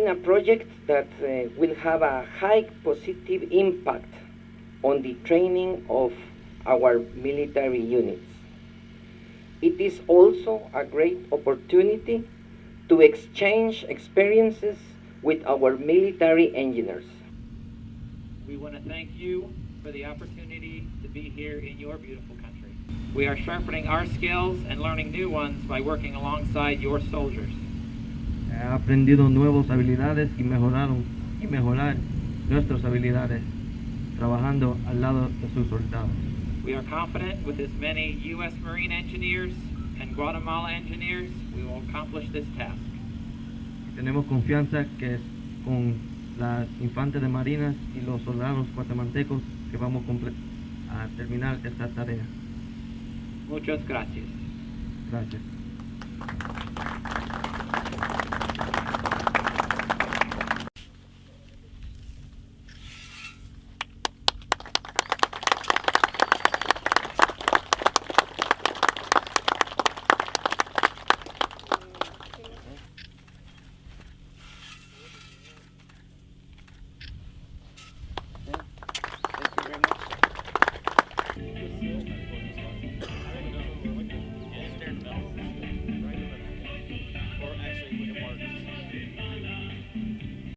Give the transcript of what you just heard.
in a project that will have a high positive impact on the training of our military units. It is also a great opportunity to exchange experiences with our military engineers. We want to thank you for the opportunity to be here in your beautiful country. We are sharpening our skills and learning new ones by working alongside your soldiers. He aprendido nuevas habilidades y mejorar nuestras habilidades trabajando al lado de sus soldados. We are confident with as many U.S. Marine engineers and Guatemala engineers, we will accomplish this task. Tenemos confianza que con las infantes de marinas y los soldados guatemaltecos que vamos a terminar esta tarea. Muchas gracias. Gracias.